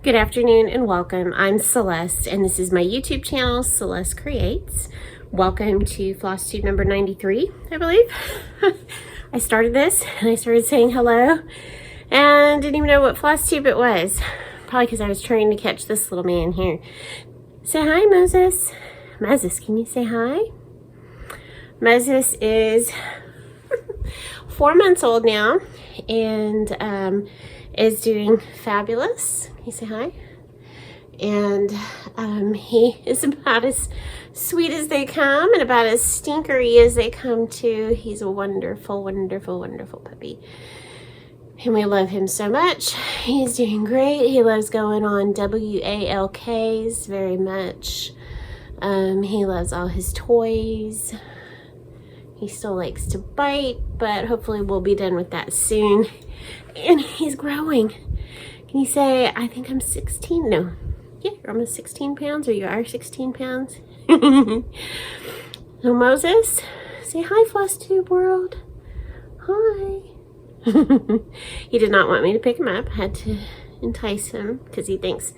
Good afternoon and welcome. I'm Celeste and this is my YouTube channel, Celeste Creates. Welcome to FlossTube number 93, I believe. I started this and I started saying hello and didn't even know what FlossTube it was. Probably because I was trying to catch this little man here. Say hi, Moses. Moses, can you say hi? Moses is 4 months old now and is doing fabulous. Can you say hi? And he is about as sweet as they come and about as stinkery as they come too. He's a wonderful, wonderful, wonderful puppy. And we love him so much. He's doing great. He loves going on WALKs very much. He loves all his toys. He still likes to bite, but hopefully we'll be done with that soon. And he's growing. Can you say, I think I'm 16? No. Yeah, you're almost 16 pounds, or you are 16 pounds. So Moses, say hi, FlossTube world. Hi. He did not want me to pick him up. I had to entice him because he thinks,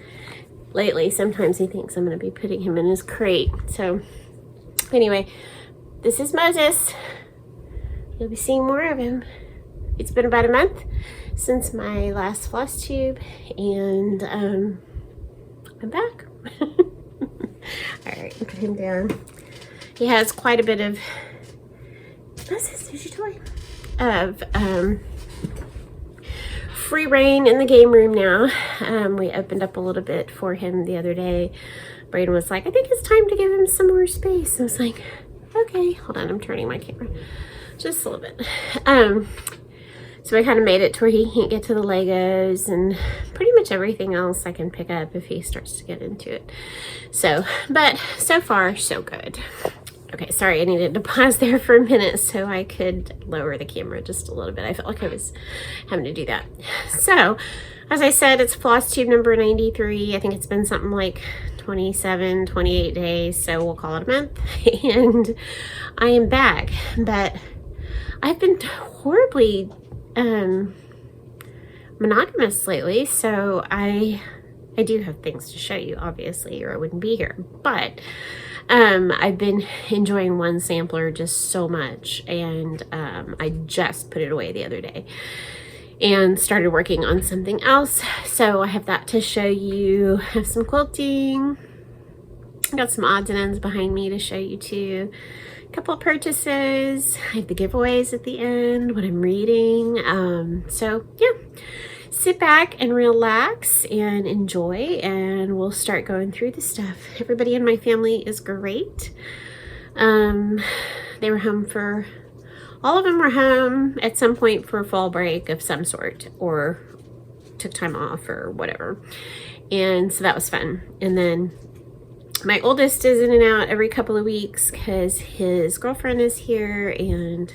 lately, sometimes he thinks I'm going to be putting him in his crate. So anyway, this is Moses. You'll be seeing more of him. It's been about a month since my last FlossTube, and I'm back. All right, put him down. He has quite a bit of, Moses, there's your toy, of free reign in the game room now. We opened up a little bit for him the other day. Brenda was like, I think it's time to give him some more space. I was like, okay, hold on, I'm turning my camera just a little bit. So I kind of made it to where he can't get to the Legos and pretty much everything else I can pick up if he starts to get into it. So, but so far, so good. Okay, sorry, I needed to pause there for a minute so I could lower the camera just a little bit. I felt like I was having to do that. So, as I said, it's FlossTube number 93. I think it's been something like 27, 28 days, so we'll call it a month. And I am back, but I've been horribly monogamous lately, so I do have things to show you, obviously, or I wouldn't be here. But I've been enjoying one sampler just so much, and I just put it away the other day and started working on something else. So I have that to show you. I have some quilting. I got some odds and ends behind me to show you too. Couple of purchases. I have the giveaways at the end, what I'm reading. So yeah, sit back and relax and enjoy, and we'll start going through the stuff. Everybody in my family is great. They were home for, all of them were home at some point for a fall break of some sort, or took time off or whatever. And so that was fun. And then my oldest is in and out every couple of weeks because his girlfriend is here, and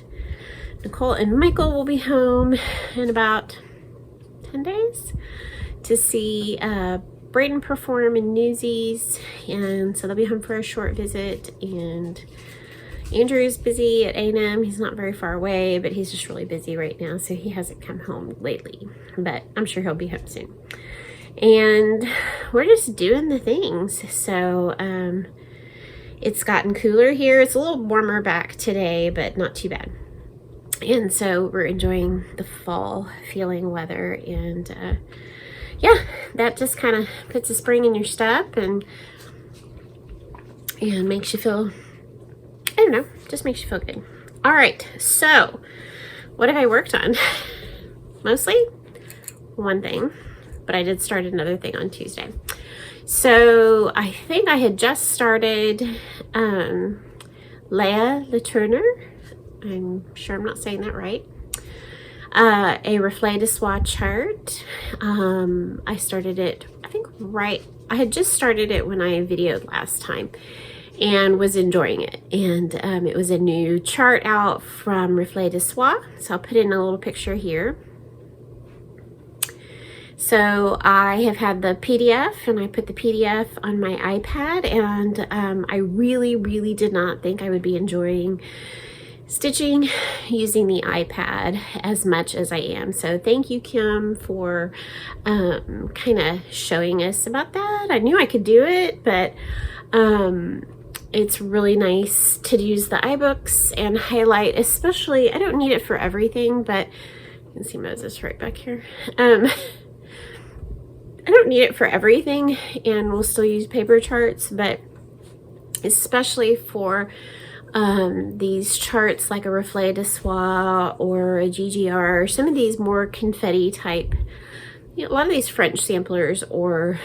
Nicole and Michael will be home in about 10 days to see Brayden perform in Newsies, and so they'll be home for a short visit. And Andrew's busy at A&M. He's not very far away, but he's just really busy right now, so he hasn't come home lately, but I'm sure he'll be home soon. And we're just doing the things. So it's gotten cooler here. It's a little warmer back today, but not too bad. And so we're enjoying the fall feeling weather. And yeah, that just kind of puts a spring in your step and makes you feel, I don't know, just makes you feel good. All right, so what have I worked on? Mostly one thing, but I did start another thing on Tuesday. So I think I had just started Leia Lerner. I'm sure I'm not saying that right. A Reflet de Soie chart. I started it, I think I had just started it when I videoed last time and was enjoying it. And it was a new chart out from Reflet de Soie. So I'll put in a little picture here. So I have had the PDF, and I put the PDF on my iPad, and I really, really did not think I would be enjoying stitching using the iPad as much as I am. So thank you, Kim, for kind of showing us about that. I knew I could do it, but it's really nice to use the iBooks and highlight, especially, I don't need it for everything, but you can see Moses right back here. I don't need it for everything, and we'll still use paper charts, but especially for these charts like a Reflet de Soie or a GGR, or some of these more confetti type, a lot of these French samplers, or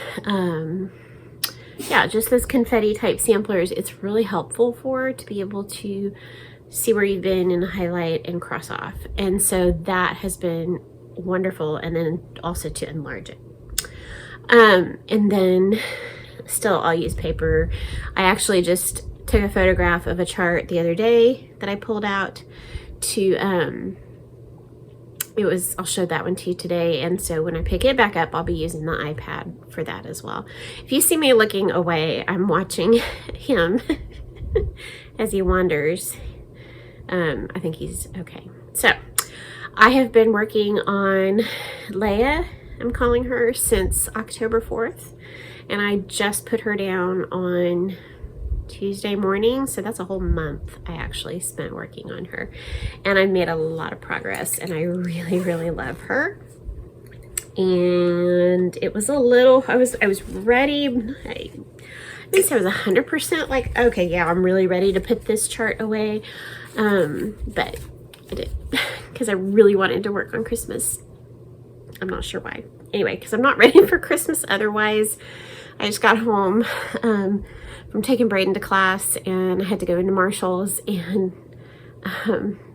yeah, just those confetti type samplers, it's really helpful to be able to see where you've been and highlight and cross off. And so that has been wonderful, and then also to enlarge it. And then still I'll use paper. I actually just took a photograph of a chart the other day that I pulled out to, I'll show that one to you today. And so when I pick it back up, I'll be using the iPad for that as well. If you see me looking away, I'm watching him as he wanders. I think he's okay. So I have been working on Leia, I'm calling her, since October 4th. And I just put her down on Tuesday morning, so that's a whole month I actually spent working on her, and I made a lot of progress, and I really love her. And it was a little, I was ready, I think I was 100% like, okay, yeah, I'm really ready to put this chart away, but I did, because I really wanted to work on Christmas. I'm not sure why. Anyway, because I'm not ready for Christmas otherwise. I just got home from taking Brenda to class, and I had to go into Marshall's, and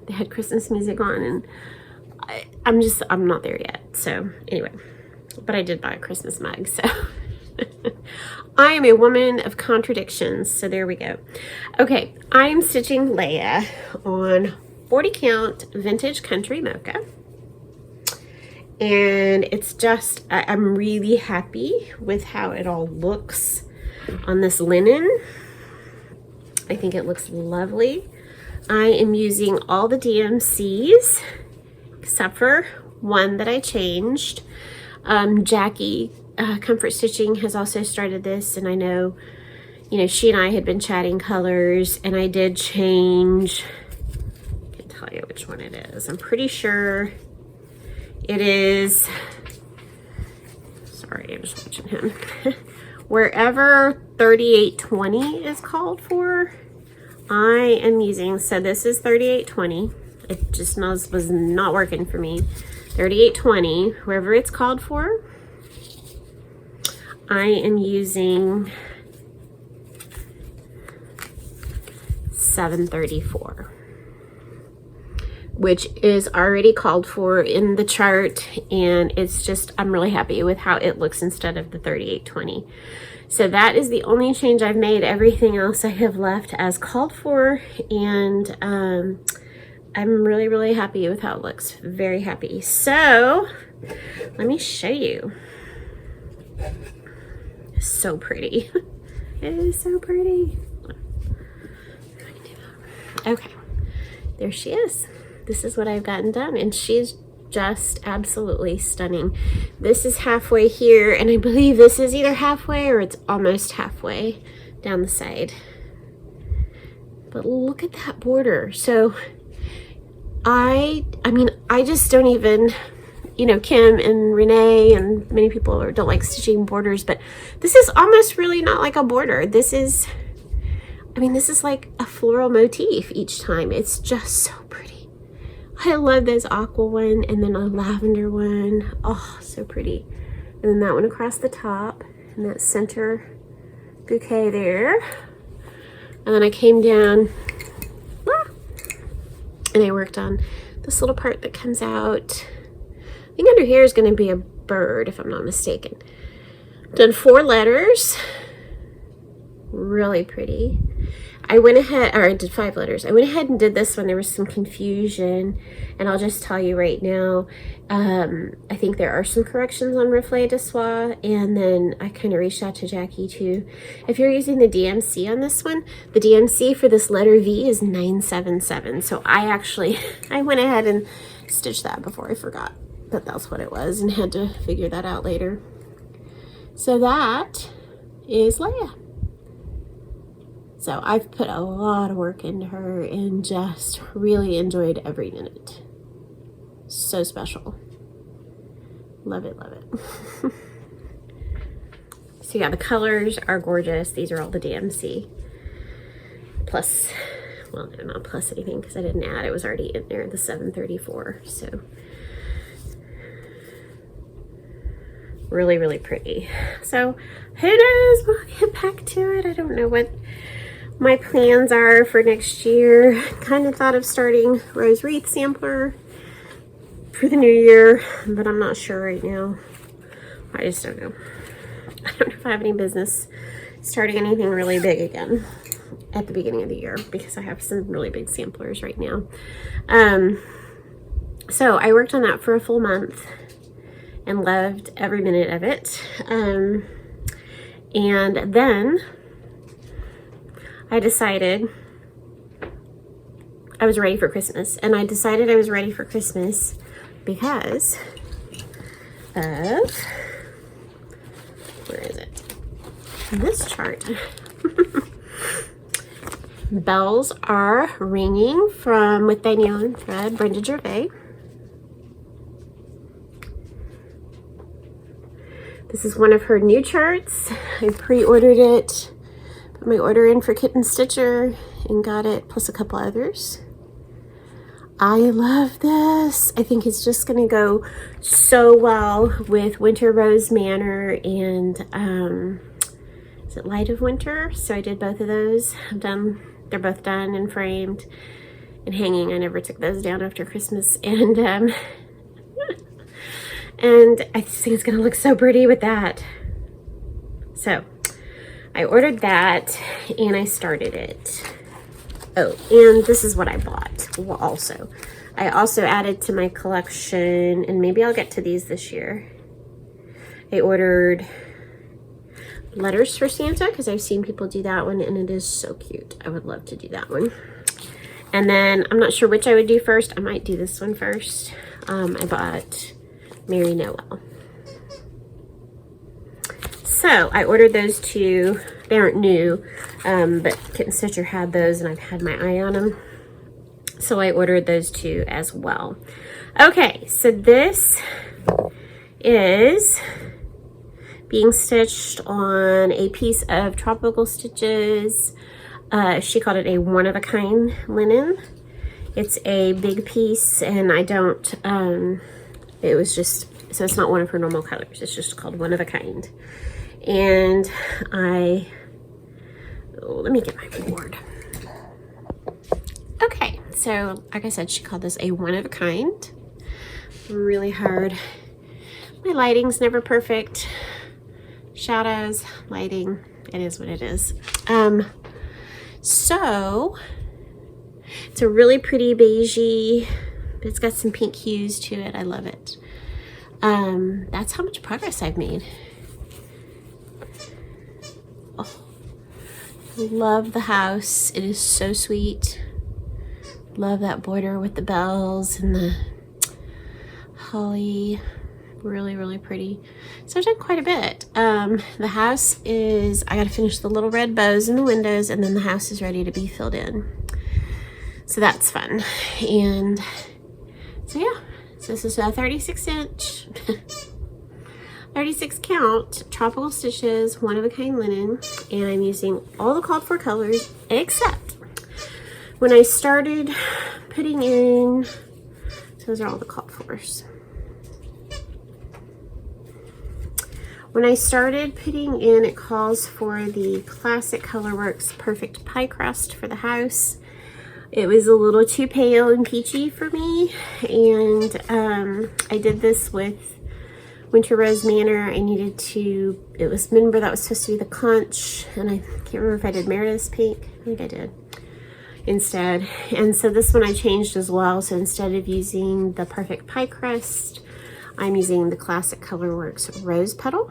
they had Christmas music on, and I'm not there yet. So anyway, but I did buy a Christmas mug, so I am a woman of contradictions. So there we go. Okay, I am stitching Leia on 40 count vintage country mocha. And it's just, I'm really happy with how it all looks on this linen. I think it looks lovely. I am using all the DMCs except for one that I changed. Jackie Comfort Stitching has also started this, and I know, she and I had been chatting colors, and I did change, I can tell you which one it is. I'm pretty sure it is, sorry, I'm just watching him. Wherever 3820 is called for, I am using, so this is 3820. It just was not working for me. 3820, wherever it's called for, I am using 734. Which is already called for in the chart, and it's just, I'm really happy with how it looks instead of the 3820. So that is the only change I've made. Everything else I have left as called for, and I'm really happy with how it looks. Very happy. So let me show you. It's so pretty. It is so pretty. Okay, there she is. This is what I've gotten done, and she's just absolutely stunning. This is halfway here, and I believe this is either halfway or it's almost halfway down the side. But look at that border. So I mean, I just don't even, Kim and Renee and many people don't like stitching borders, but this is almost really not like a border. This is, this is like a floral motif each time. It's just so pretty. I love this aqua one, and then a lavender one. Oh, so pretty. And then that one across the top, and that center bouquet there. And then I came down, and I worked on this little part that comes out. I think under here is going to be a bird, if I'm not mistaken. Done 4 letters. Really pretty. I went ahead, or I did 5 letters. I went ahead and did this when there was some confusion, and I'll just tell you right now, I think there are some corrections on Reflet de Soie, and then I kind of reached out to Jackie too. If you're using the DMC on this one, the DMC for this letter V is 977. So I went ahead and stitched that before I forgot that that's what it was and had to figure that out later. So that is Leia. So I've put a lot of work into her and just really enjoyed every minute. So special. Love it, love it. So yeah, the colors are gorgeous. These are all the DMC. Plus, well, they're not plus anything because I didn't add. It was already in there, the 734. So really, really pretty. So who knows? We'll get back to it. I don't know what my plans are for next year. Kind of thought of starting Rose Wreath Sampler for the new year, but I'm not sure right now. I just don't know. I don't know if I have any business starting anything really big again at the beginning of the year because I have some really big samplers right now. So I worked on that for a full month and loved every minute of it. And then I decided I was ready for Christmas, and I decided I was ready for Christmas because of, where is it? This chart. Bells are ringing from With Thy Needle and Thread, Brenda Gervais. This is one of her new charts. I pre-ordered it, put my order in for Kitten Stitcher, and got it, plus a couple others. I love this. I think it's just going to go so well with Winter Rose Manor and is it Light of Winter? So I did both of those. They're both done and framed and hanging. I never took those down after Christmas, and and I just think it's going to look so pretty with that. So I ordered that and I started it. Oh, and this is what I bought also. I also added to my collection, and maybe I'll get to these this year. I ordered letters for Santa because I've seen people do that one, and it is so cute. I would love to do that one. And then I'm not sure which I would do first. I might do this one first. I bought Merry Noel. So I ordered those two. They aren't new, but Kitten Stitcher had those, and I've had my eye on them. So I ordered those two as well. Okay, so this is being stitched on a piece of Tropical Stitches. She called it a one-of-a-kind linen. It's a big piece, and I don't, it was just, so it's not one of her normal colors. It's just called one-of-a-kind. And let me get my board. Okay, so like I said, she called this a one-of-a-kind. Really hard. My lighting's never perfect. Shadows, lighting, it is what it is. So it's a really pretty beigey, but it's got some pink hues to it. I love it. That's how much progress I've made. Oh, love the house. It is so sweet. Love that border with the bells and the holly. Really, really pretty. So I've done quite a bit. The house is, I gotta finish the little red bows in the windows, and then the house is ready to be filled in. So that's fun. And so yeah, so this is a 36-inch 36 count Tropical Stitches one-of-a-kind linen, and I'm using all the called for colors except when I started putting in, so those are all the called fors. When I started putting in, it calls for the Classic Colorworks Perfect Pie Crust for the house. It was a little too pale and peachy for me, and I did this with Winter Rose Manor, I needed to, it was, remember that was supposed to be the conch, and I can't remember if I did Meredith's pink. I think I did instead. And so this one I changed as well. So instead of using the Perfect Pie Crust, I'm using the Classic Colorworks Rose Petal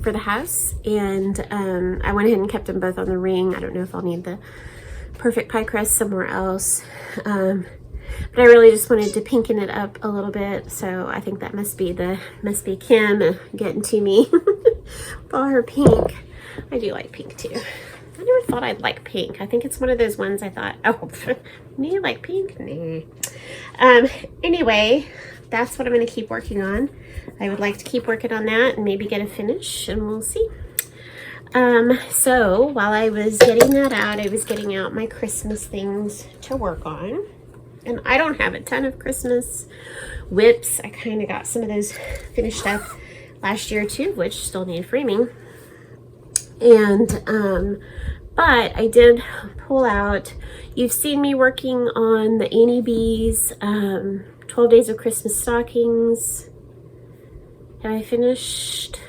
for the house. And I went ahead and kept them both on the ring. I don't know if I'll need the Perfect Pie Crust somewhere else. But I really just wanted to pinken it up a little bit. So I think that must be Kim getting to me with all her pink. I do like pink too. I never thought I'd like pink. I think it's one of those ones I thought, oh, me like pink? Nah. Anyway, that's what I'm going to keep working on. I would like to keep working on that and maybe get a finish, and we'll see. So while I was getting that out, I was getting out my Christmas things to work on. And I don't have a ton of Christmas whips. I kind of got some of those finished up last year too, which still need framing. And, but I did pull out, you've seen me working on the Annie Bees, 12 Days of Christmas Stockings. Have I finished?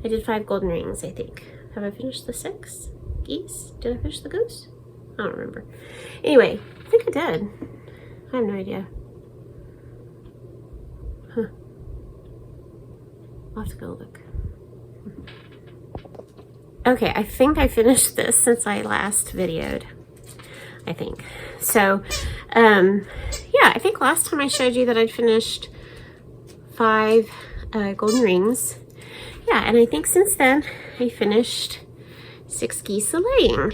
I did 5 golden rings, I think. Have I finished the 6 geese? Did I finish the goose? I don't remember. Anyway, I think I did. I have no idea. Huh. I'll have to go look. Okay, I think I finished this since I last videoed. I think. So, yeah, I think last time I showed you that I'd finished 5 golden rings. Yeah, and I think since then I finished 6 geese a-laying.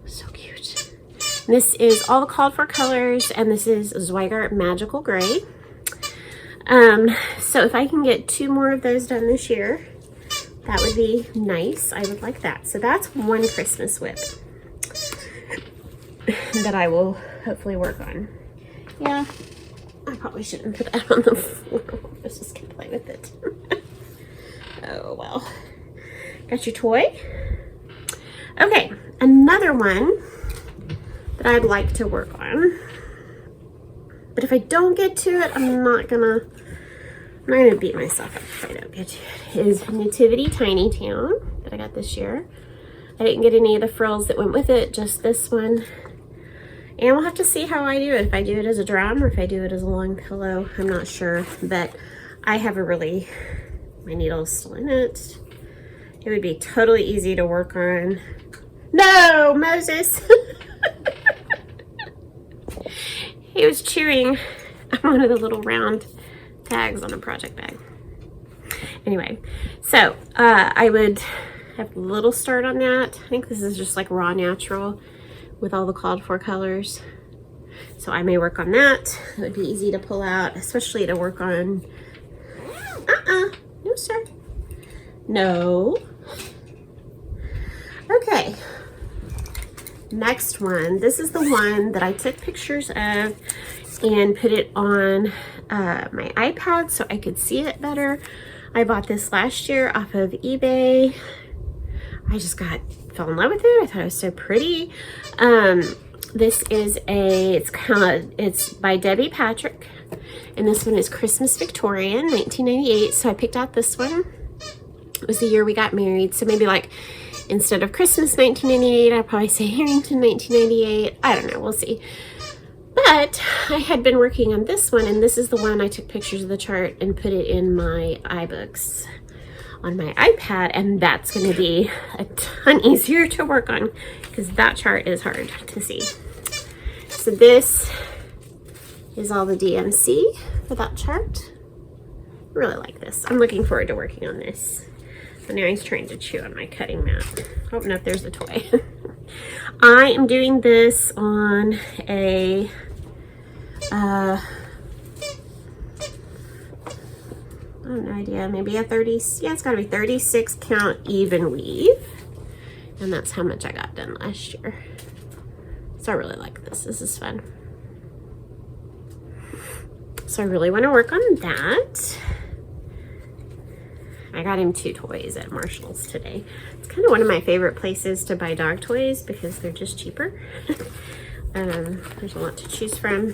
So cute. And this is all the called for colors, and this is Zweigart Magical Gray. So if I can get 2 more of those done this year, that would be nice. I would like that. So that's one Christmas whip that I will hopefully work on. Yeah, I probably shouldn't put that on the floor. Let's just gonna play with it. Oh well. Got your toy? Okay, another one that I'd like to work on. But if I don't get to it, I'm not gonna beat myself up if I don't get to it. Is Nativity Tiny Town that I got this year. I didn't get any of the frills that went with it, just this one. And we'll have to see how I do it. If I do it as a drum or if I do it as a long pillow, I'm not sure. But I have my needle's still in it. It would be totally easy to work on. No, Moses! He was chewing on one of the little round tags on a project bag. Anyway, so I would have a little start on that. I think this is just like raw natural with all the called for colors. So I may work on that. It would be easy to pull out, especially to work on. No sir. No. Okay. Next one. This is the one that I took pictures of and put it on my iPad so I could see it better. I bought this last year off of eBay. I just fell in love with it. I thought it was so pretty. This is it's by Debbie Patrick, and this one is Christmas Victorian 1998. So I picked out this one. It was the year we got married, so maybe like instead of Christmas 1998, I'll probably say Harrington 1998. I don't know, we'll see. But I had been working on this one, and this is the one I took pictures of the chart and put it in my iBooks on my iPad, and that's going to be a ton easier to work on because that chart is hard to see. So this is all the DMC for that chart. I really like this. I'm looking forward to working on this. So now he's trying to chew on my cutting mat. Oh no, there's the toy. I am doing this on a I have no idea, maybe a 30, yeah, it's gotta be 36 count even weave. And that's how much I got done last year. So I really like this, this is fun. So I really wanna work on that. I got him 2 toys at Marshall's today. It's kind of one of my favorite places to buy dog toys because they're just cheaper. There's a lot to choose from.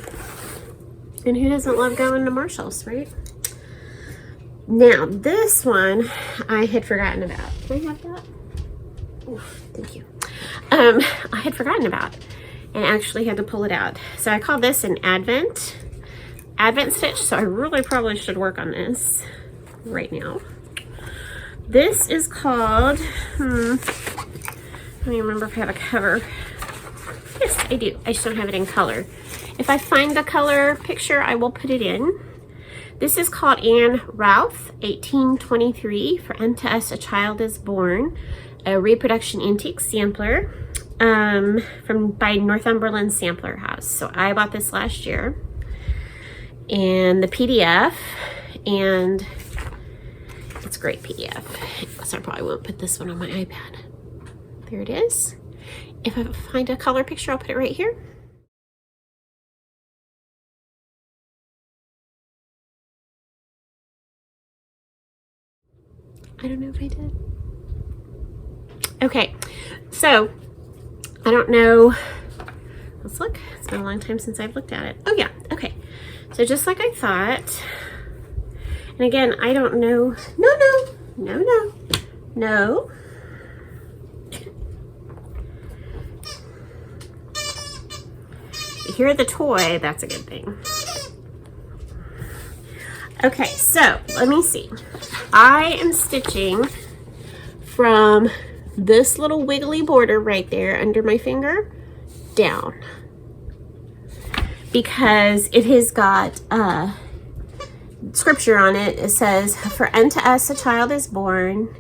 And who doesn't love going to Marshall's, right? Now, this one I had forgotten about. Can I have that? Oh, thank you. I had forgotten about and actually had to pull it out. So I call this an Advent stitch. So I really probably should work on this right now. This is called, I don't even remember if I have a cover. Yes, I do. I just don't have it in color. If I find the color picture, I will put it in. This is called Anne Routh, 1823, For Unto Us a Child is Born, a reproduction antique sampler by Northumberland Sampler House. So I bought this last year. And the PDF, and it's a great PDF. So I probably won't put this one on my iPad. There it is. If I find a color picture, I'll put it right here. I don't know if I did. Okay, so I don't know. Let's look. It's been a long time since I've looked at it. Oh yeah, okay. So just like I thought, and again, I don't know. No. You hear the toy, that's a good thing. Okay, so let me see. I am stitching from this little wiggly border right there under my finger down, because it has got scripture on it. It says, for unto us a child is born,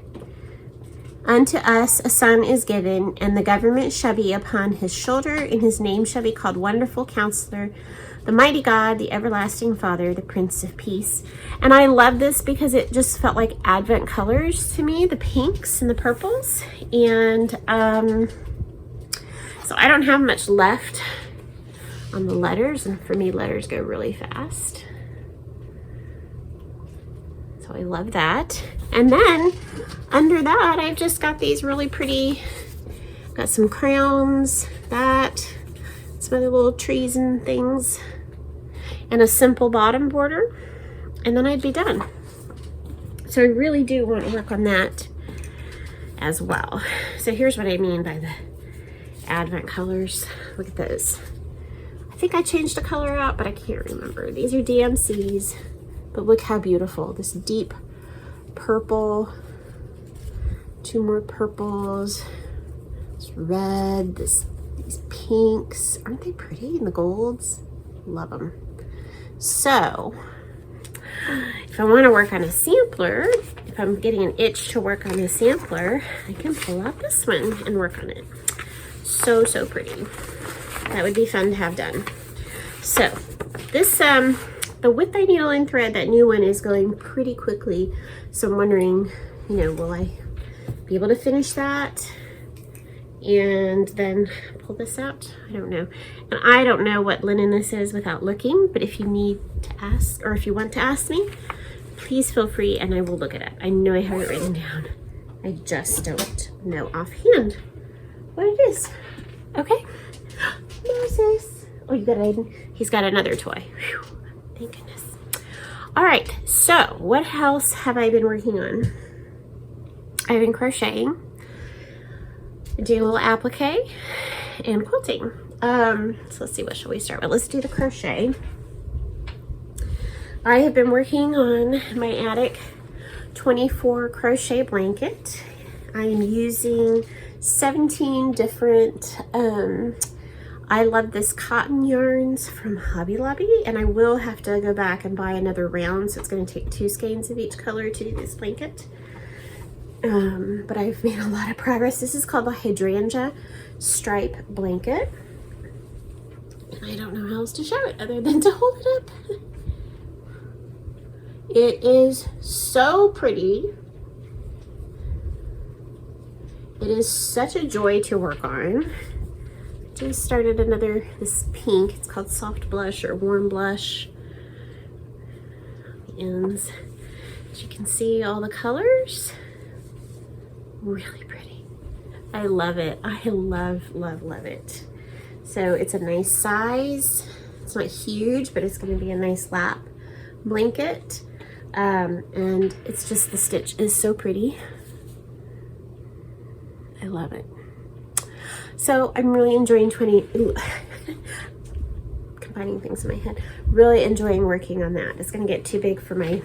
unto us a son is given, and the government shall be upon his shoulder, and his name shall be called Wonderful Counselor, the Mighty God, the Everlasting Father, the Prince of Peace. And I love this because it just felt like Advent colors to me, the pinks and the purples. And so I don't have much left on the letters, and for me letters go really fast. So I love that. And then under that, I've just got these really pretty, got some crowns, some other little trees and things, and a simple bottom border, and then I'd be done. So I really do want to work on that as well. So here's what I mean by the Advent colors. Look at those. I think I changed the color out, but I can't remember. These are DMCs, but look how beautiful. This deep purple, two more purples, this red, these pinks. Aren't they pretty? And the golds, love them. So if I want to work on a sampler, if I'm getting an itch to work on a sampler, I can pull out this one and work on it. So pretty. That would be fun to have done. So this, the With Thy Needle and Thread, that new one is going pretty quickly. So I'm wondering, will I be able to finish that and then pull this out? I don't know. And I don't know what linen this is without looking, but if you need to ask, or if you want to ask me, please feel free and I will look it up. I know I have it written down. I just don't know offhand what it is. Okay. Moses. Oh, you got Aiden. He's got another toy. Whew. Thank goodness. All right. So what else have I been working on? I've been crocheting, doing a little applique, and quilting. So let's see, what shall we start with? Let's do the crochet. I have been working on my attic 24 crochet blanket. I am using 17 different, I love this cotton yarns from Hobby Lobby, and I will have to go back and buy another round, so it's going to take 2 skeins of each color to do this blanket. But I've made a lot of progress. This is called the Hydrangea Stripe Blanket. And I don't know how else to show it other than to hold it up. It is so pretty. It is such a joy to work on. I just started this pink. It's called Soft Blush or Warm Blush. And as you can see, all the colors. Really pretty. I love it. I love it. So it's a nice size. It's not huge, but it's going to be a nice lap blanket. And it's just, the stitch is so pretty. I love it. So I'm really enjoying combining things in my head. Really enjoying working on that. It's going to get too big for my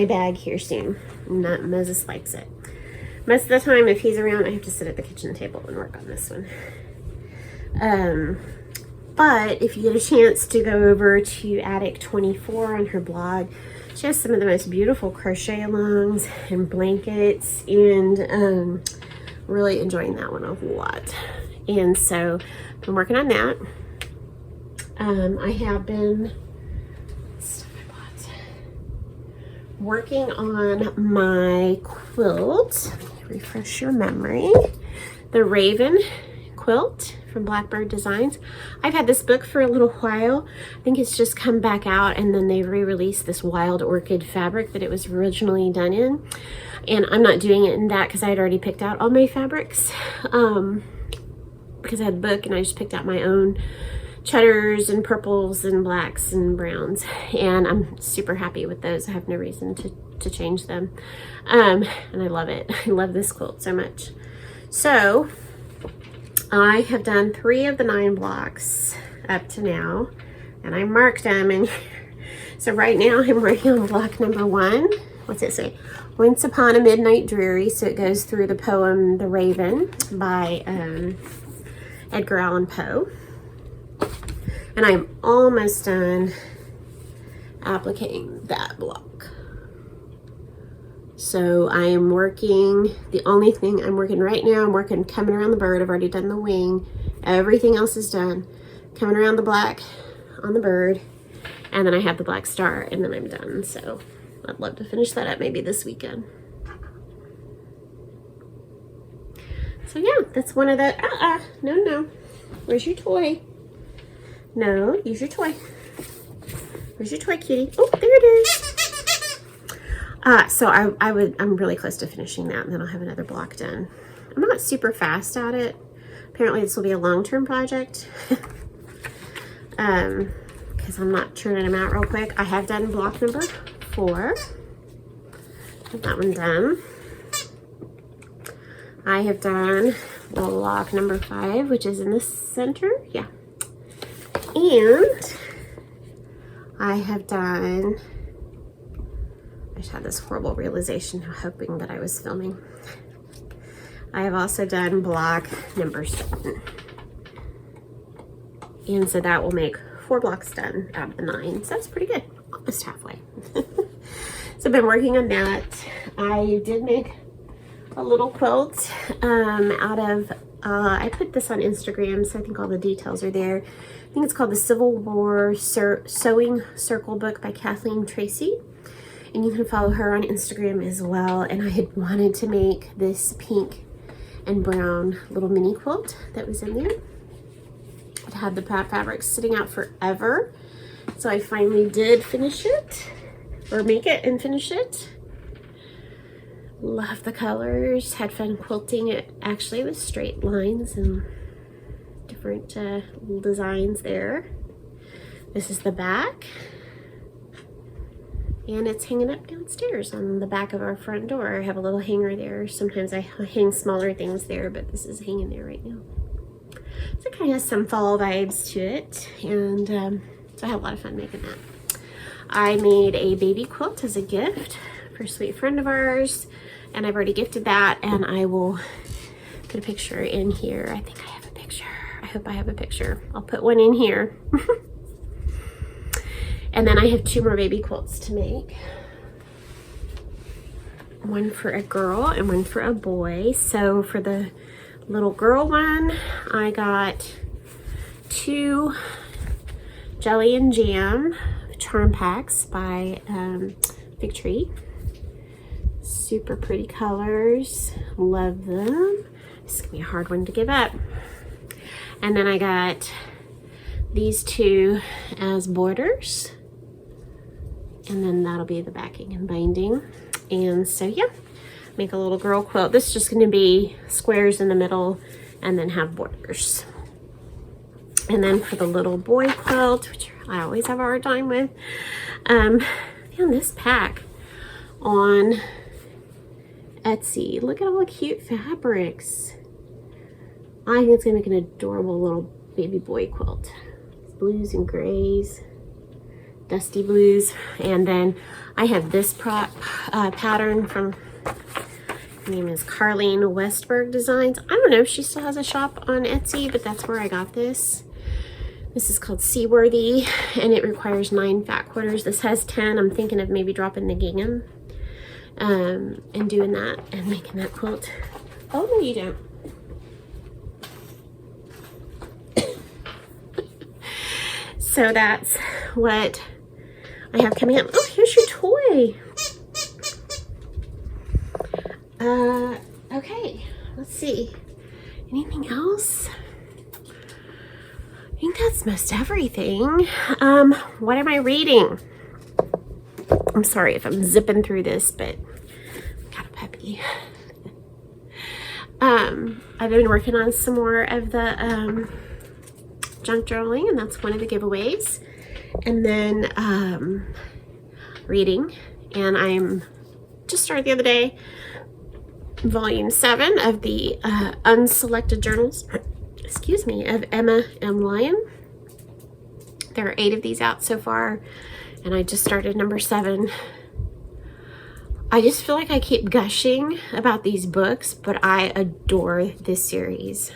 bag here soon. Moses likes it. Most of the time, if he's around, I have to sit at the kitchen table and work on this one. But if you get a chance to go over to Attic 24 on her blog, she has some of the most beautiful crochet alongs and blankets, and really enjoying that one a lot. And so I've been working on that. I have been working on my quilt. Refresh your memory. The Raven quilt from Blackbird Designs. I've had this book for a little while. I think it's just come back out, and then they re-released this wild orchid fabric that it was originally done in. And I'm not doing it in that because I had already picked out all my fabrics. Because I had the book and I just picked out my own cheddars and purples and blacks and browns, and I'm super happy with those. I have no reason to change them. And I love it. I love this quilt so much. So I have done 3 of the 9 blocks up to now, and I marked them in here. So right now I'm working on block number 1. What's it say? Once Upon a Midnight Dreary. So it goes through the poem The Raven by Edgar Allan Poe. And I'm almost done appliquing that block. So I am working, the only thing I'm working right now, I'm working coming around the bird. I've already done the wing. Everything else is done. Coming around the black on the bird. And then I have the black star, and then I'm done. So I'd love to finish that up maybe this weekend. So yeah, that's one of the, no. Where's your toy? No, use your toy. Where's your toy, kitty? Oh, there it is. So I'm really close to finishing that, and then I'll have another block done. I'm not super fast at it. Apparently this will be a long-term project. Because I'm not churning them out real quick. I have done block number 4. Have that one done. I have done block number 5, which is in the center. Yeah. And I have done, I just had this horrible realization, hoping that I was filming. I have also done block number 7. And so that will make 4 blocks done out of the 9. So that's pretty good. Almost halfway. So I've been working on that. I did make a little quilt out of, I put this on Instagram, so I think all the details are there. I think it's called the Civil War Sewing Circle Book by Kathleen Tracy. And you can follow her on Instagram as well. And I had wanted to make this pink and brown little mini quilt that was in there. It had the fabric sitting out forever. So I finally did finish it, or make it and finish it. Love the colors. Had fun quilting it actually with straight lines and different designs there. This is the back. And it's hanging up downstairs on the back of our front door. I have a little hanger there. Sometimes I hang smaller things there, but this is hanging there right now. So it kind of has some fall vibes to it. And so I had a lot of fun making that. I made a baby quilt as a gift for a sweet friend of ours. And I've already gifted that, and I will put a picture in here. I think I have a picture. I hope I have a picture. I'll put one in here. And then I have 2 more baby quilts to make. One for a girl and one for a boy. So for the little girl one, I got 2 Jelly and Jam charm packs by Fig Tree. Super pretty colors. Love them. This is gonna be a hard one to give up. And then I got these 2 as borders. And then that'll be the backing and binding. And so yeah, make a little girl quilt. This is just gonna be squares in the middle and then have borders. And then for the little boy quilt, which I always have a hard time with, I found this pack on Etsy. Look at all the cute fabrics. I think it's gonna make an adorable little baby boy quilt. Blues and grays, dusty blues. And then I have this pattern from, her name is Carleen Westberg Designs. I don't know if she still has a shop on Etsy, but that's where I got this. This is called Seaworthy, and it requires 9 fat quarters. This has 10. I'm thinking of maybe dropping the gingham and doing that and making that quilt. Oh, no, you don't. So that's what I have coming up. Oh, here's your toy. Okay, let's see. Anything else? I think that's most everything. What am I reading? I'm sorry if I'm zipping through this, but I'm kind of peppy. I've been working on some more of the junk journaling, and that's one of the giveaways. And then reading, and I'm just started the other day, volume 7 of the unselected journals, excuse me, of Emma M. Lyon. There are 8 of these out so far, and I just started number 7. I just feel like I keep gushing about these books, but I adore this series.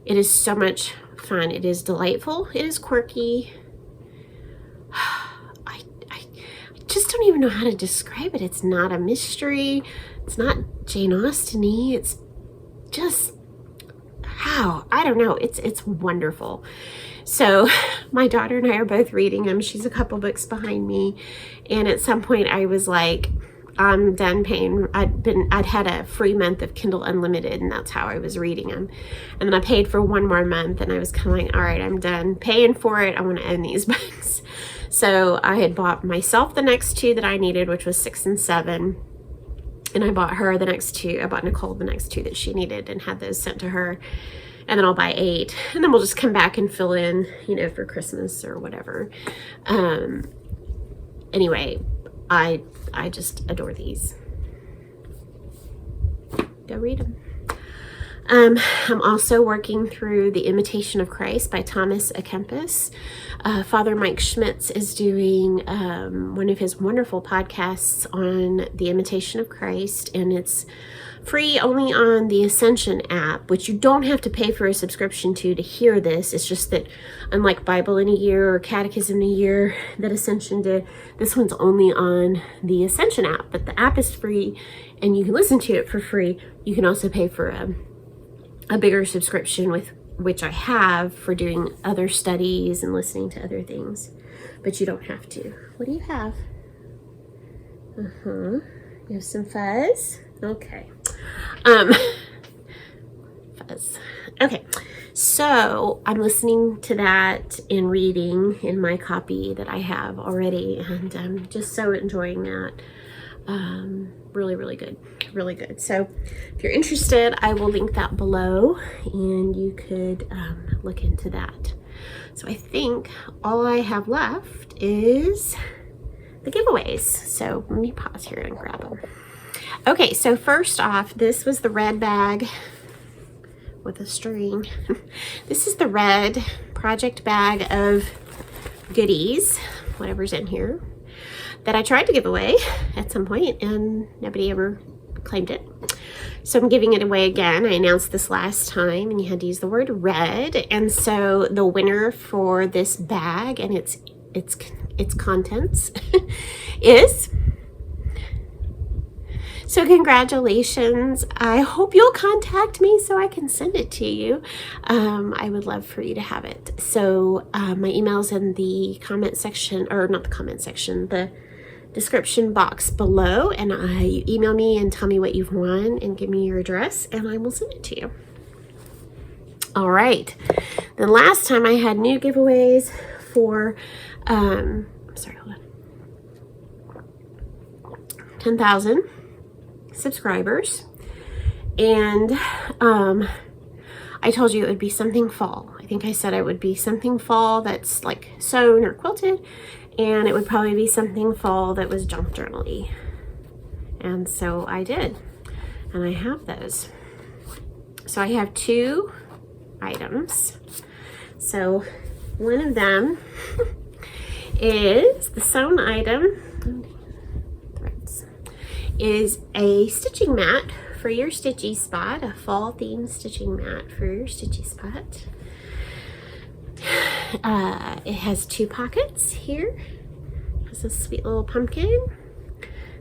It is so much fun. It is delightful. It is quirky. I just don't even know how to describe it. It's not a mystery. It's not Jane Austen-y. It's just, how? I don't know. It's wonderful. So my daughter and I are both reading them. She's a couple books behind me. And at some point I was like, I'm done paying. I'd had a free month of Kindle Unlimited, and that's how I was reading them. And then I paid for one more month, and I was kind of like, all right, I'm done paying for it. I want to own these books. So I had bought myself the next 2 that I needed, which was 6 and 7. And I bought her the next 2. I bought Nicole the next 2 that she needed and had those sent to her. And then I'll buy 8. And then we'll just come back and fill in, you know, for Christmas or whatever. Anyway, I just adore these. Go read them. I'm also working through The Imitation of Christ by Thomas A. Kempis. Father Mike Schmitz is doing one of his wonderful podcasts on The Imitation of Christ, and it's free only on the Ascension app, which you don't have to pay for a subscription to hear this. It's just that unlike Bible in a Year or Catechism in a Year that Ascension did, this one's only on the Ascension app, but the app is free and you can listen to it for free. You can also pay for a bigger subscription, with which I have, for doing other studies and listening to other things, but you don't have to. What do you have? You have some fuzz? Okay. Fuzz. Okay. So I'm listening to that and reading in my copy that I have already, and I'm just so enjoying that. Really, really good. Really good. So if you're interested, I will link that below, and you could look into that. So I think all I have left is the giveaways. So let me pause here and grab them. Okay, so first off, this was the red bag with a string. This is the red project bag of goodies, whatever's in here, that I tried to give away at some point and nobody ever claimed it. So I'm giving it away again. I announced this last time and you had to use the word red. And so the winner for this bag and its contents is... So congratulations. I hope you'll contact me so I can send it to you. I would love for you to have it. So my email's in the comment section, or not the comment section, the description box below, and you email me and tell me what you've won and give me your address and I will send it to you. All right. Then last time I had new giveaways for, sorry, hold on. 10,000 subscribers, and I told you it would be something fall. I think I said it would be something fall that's like sewn or quilted, and it would probably be something fall that was junk journal-y. And so I did, and I have those. So I have 2 items. So one of them is the sewn item, threads, is a stitching mat for your stitchy spot, a fall themed stitching mat for your stitchy spot. It has 2 pockets here. It has a sweet little pumpkin.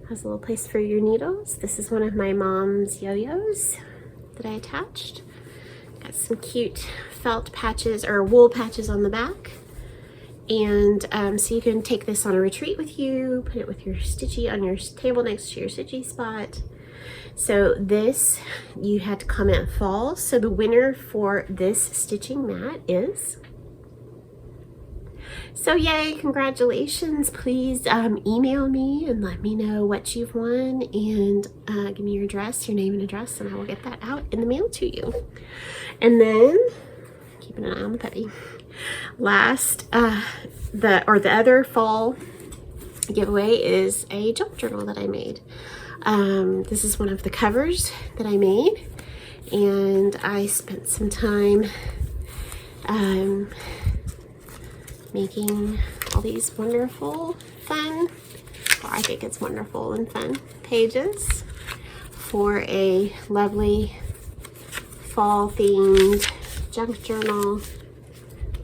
Has a little place for your needles. This is one of my mom's yo-yos that I attached. Got some cute felt patches or wool patches on the back. And so you can take this on a retreat with you, put it with your stitchy on your table next to your stitchy spot. So this, you had to comment fall. So the winner for this stitching mat is, so yay, congratulations. Please email me and let me know what you've won, and give me your address, your name and address, and I will get that out in the mail to you. And then, keeping an eye on the puppy. Last, the other fall giveaway is a junk journal that I made. This is one of the covers that I made, and I spent some time making all these wonderful, fun, or I think it's wonderful and fun, pages for a lovely fall themed junk journal.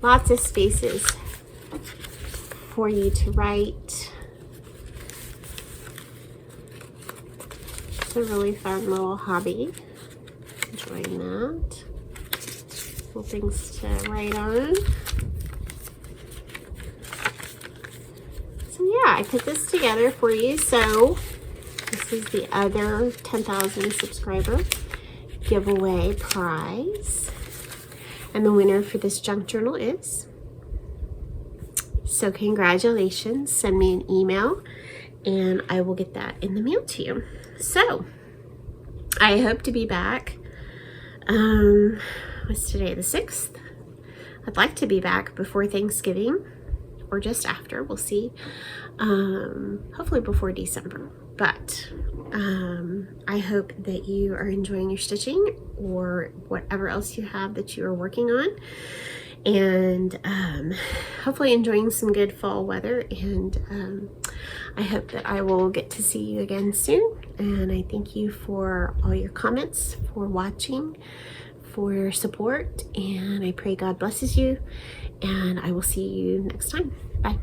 Lots of spaces for you to write. It's a really fun little hobby. Enjoying that. Little things to write on. So yeah, I put this together for you. So this is the other 10,000 subscriber giveaway prize. And the winner for this junk journal is. So congratulations. Send me an email and I will get that in the mail to you. So I hope to be back. What's today, the 6th? I'd like to be back before Thanksgiving or just after. We'll see. Hopefully before December. But I hope that you are enjoying your stitching or whatever else you have that you are working on, and hopefully enjoying some good fall weather. And I hope that I will get to see you again soon. And I thank you for all your comments, for watching, for your support, and I pray God blesses you, and I will see you next time. Bye.